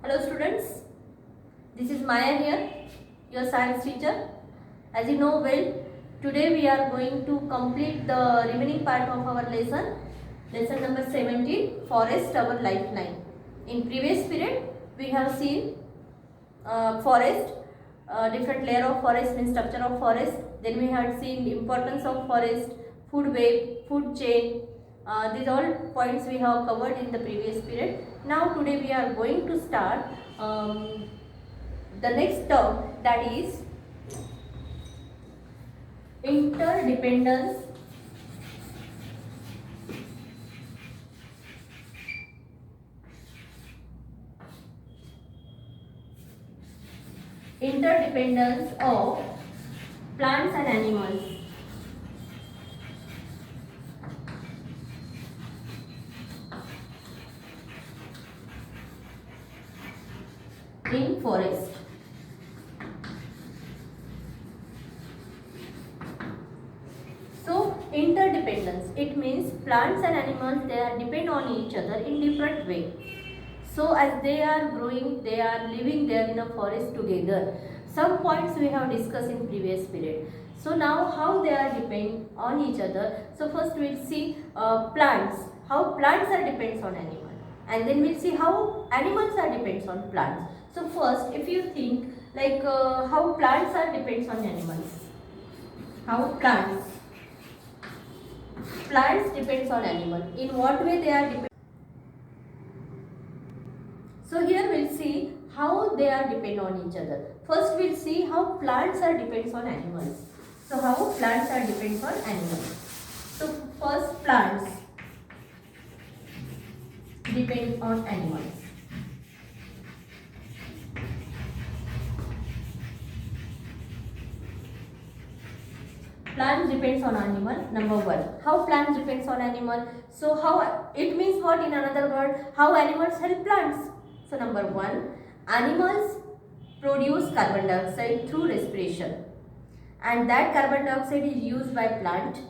Hello students, this is Maya here, your science teacher. As you know well, today we are going to complete the remaining part of our lesson number 17, Forest our Lifeline. In previous period, we have seen forest, different layer of forest means structure of forest. Then we had seen the importance of forest, food web, food chain. These all points we have covered in the previous period. Now today we are going to start the next term, that is interdependence of plants and animals. In forest. So interdependence, it means plants and animals, they are depend on each other in different way. So as they are growing, they are living there in a forest together. Some points we have discussed in previous period. So now how they are depend on each other. So first we will see plants, how plants are depends on animals, and then we'll see how animals are depends on plants. So first, if you think like how plants are depends on animals, how plants depends on animal, in what way they are depend. So here we'll see how they are depend on each other. First we'll see how plants are depends on animals. So how plants are depends on animals. So first, plants depend on animals. Plants depends on animal. Number one, how plants depends on animal. So how it means what, in another word, how animals help plants. So number one, animals produce carbon dioxide through respiration, and that carbon dioxide is used by plant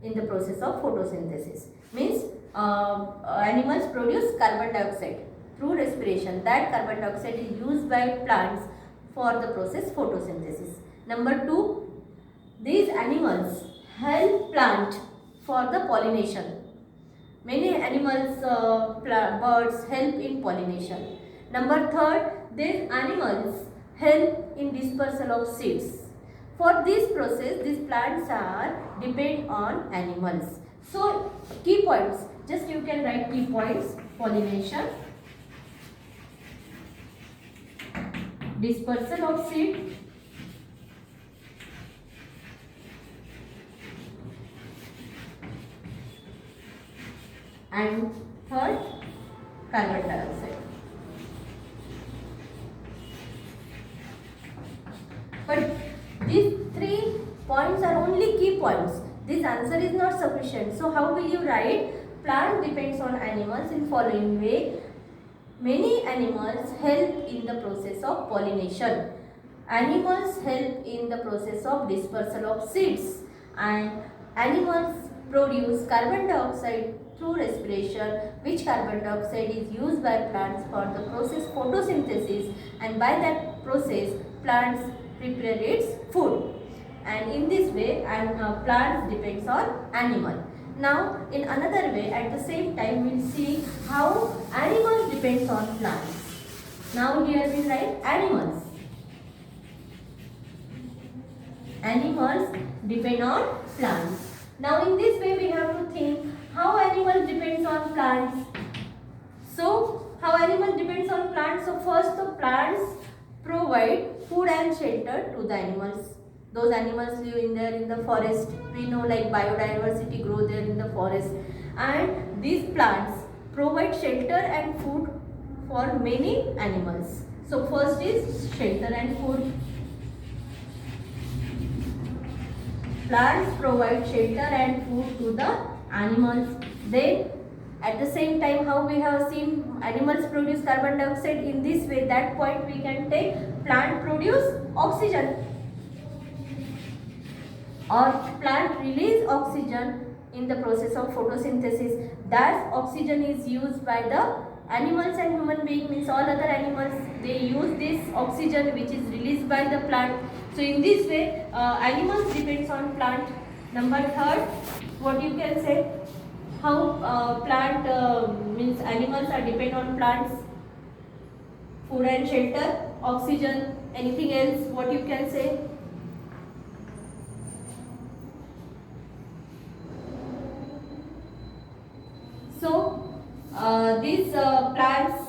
in the process of photosynthesis. Means animals produce carbon dioxide through respiration. That carbon dioxide is used by plants for the process photosynthesis. Number two, these animals help plant for the pollination. Many animals, birds help in pollination. Number third, these animals help in dispersal of seeds. For this process, these plants are depend on animals. So key points, just you can write key points: pollination, dispersal of seed, and third, carbon dioxide. But these 3 points are only key points. This answer is not sufficient. So how will you write? Plant depends on animals in following way. Many animals help in the process of pollination. Animals help in the process of dispersal of seeds, and animals produce carbon dioxide through respiration, which carbon dioxide is used by plants for the process photosynthesis, and by that process plants prepare its food, and in this way plants depends on animal. Now in another way, at the same time we will see how animals depends on plants. Now here we write animals. Animals depend on plants. Now in this way we have to think how animals depends on plants. So how animals depends on plants? So first, the plants provide food and shelter to the animals. Those animals live in the forest. We know like biodiversity grow there in the forest, and these plants provide shelter and food for many animals. So first is shelter and food. Plants provide shelter and food to the animals. Then at the same time, how we have seen animals produce carbon dioxide, in this way that point we can take plant produce oxygen, or plant release oxygen in the process of photosynthesis. That oxygen is used by the animals and human being means all other animals, they use this oxygen which is released by the plant. So in this way animals depends on plant. Number third, what you can say, how plant means animals are depend on plants, food and shelter, oxygen, anything else, what you can say? So these plants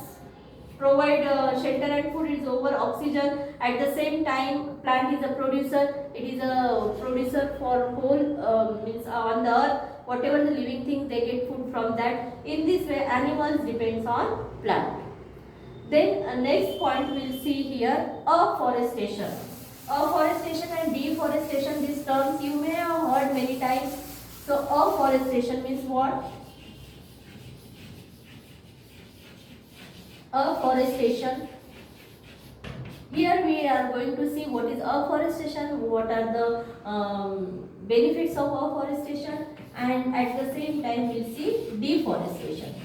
provide shelter and food is over oxygen. At the same time, plant is a producer. It is a producer for whole means on the earth. Whatever the living things, they get food from that. In this way, animals depends on plant. Then next point we'll see here, afforestation. Afforestation and deforestation, these terms you may have heard many times. So afforestation means what? Afforestation. Here we are going to see what is afforestation, what are the benefits of afforestation, and at the same time we'll see deforestation.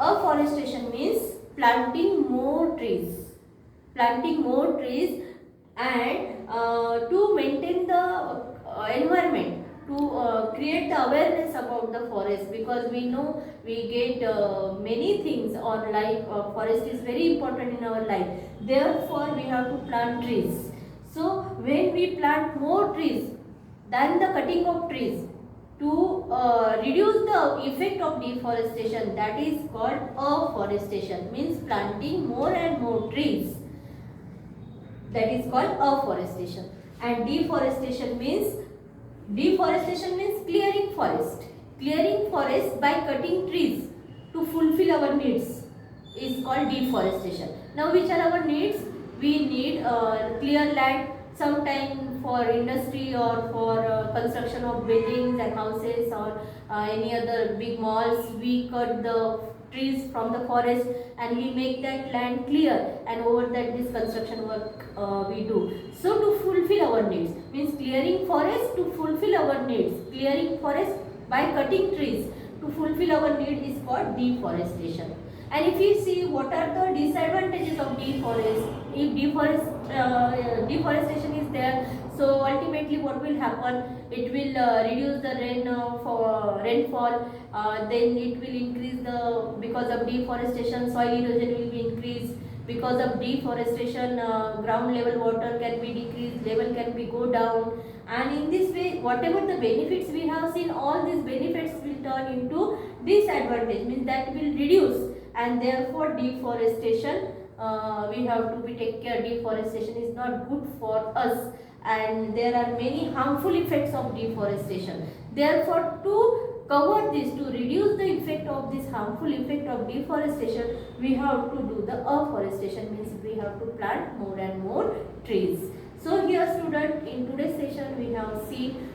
Afforestation means planting more trees. Planting more trees and to maintain the environment, to create the awareness about the forest, because we know we get many things on life. Forest is very important in our life. Therefore, we have to plant trees. So, when we plant more trees than the cutting of trees, to reduce the effect of deforestation, that is called afforestation, means planting more and more trees, that is called afforestation. And deforestation means clearing forest. Clearing forest by cutting trees to fulfill our needs is called deforestation. Now which are our needs? We need clear land, sometime for industry or for construction of buildings and houses or any other big malls. We cut the trees from the forest and we make that land clear, and over that this construction work we do. So to fulfill our needs, means clearing forest to fulfill our needs. Clearing forest by cutting trees to fulfill our need is called deforestation. And if you see what are the disadvantages of deforestation is there, so ultimately what will happen, it will reduce the rainfall, then it will increase the, because of deforestation soil erosion will be increased, because of deforestation ground level water can be decreased, level can be go down, and in this way whatever the benefits we have seen, all these benefits will turn into disadvantage, means that will reduce, and therefore deforestation we have to be take care. Deforestation is not good for us, and there are many harmful effects of deforestation. Therefore, to cover this, to reduce the effect of this harmful effect of deforestation, we have to do the afforestation, means we have to plant more and more trees. So here student, in today's session we have seen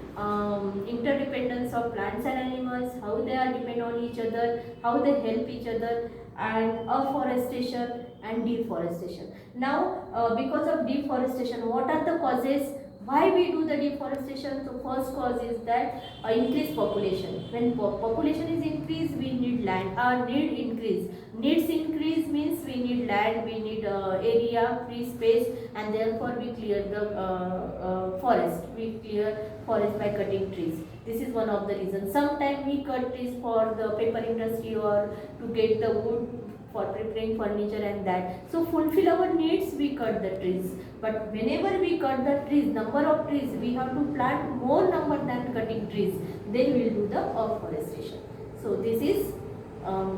interdependence of plants and animals, how they are depend on each other, how they help each other, and afforestation and deforestation. Now because of deforestation, what are the causes? Why we do the deforestation? So first cause is that increased population. When population is increased, we need land. Our need increase. Needs increase means we need land, we need area, free space, and therefore we clear the forest. We clear forest by cutting trees. This is one of the reasons. Sometimes we cut trees for the paper industry or to get the wood for preparing furniture and that. So fulfill our needs, we cut the trees. But whenever we cut the trees, number of trees, we have to plant more number than cutting trees. Then we will do the afforestation. So this is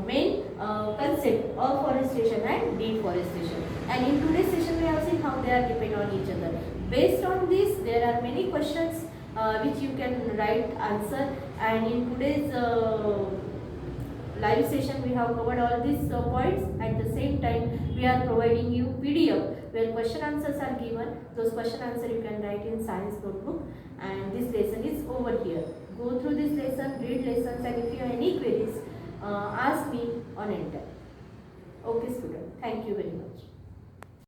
main concept of afforestation and deforestation. And in today's session we have seen how they are depend on each other. Based on this, there are many questions which you can write answer, and in today's live session we have covered all these points. At the same time we are providing you PDF where question answers are given. Those question answer you can write in science notebook, and this lesson is over here. Go through this lesson, read lessons, and if you have any queries ask me on enter. Okay student, thank you very much.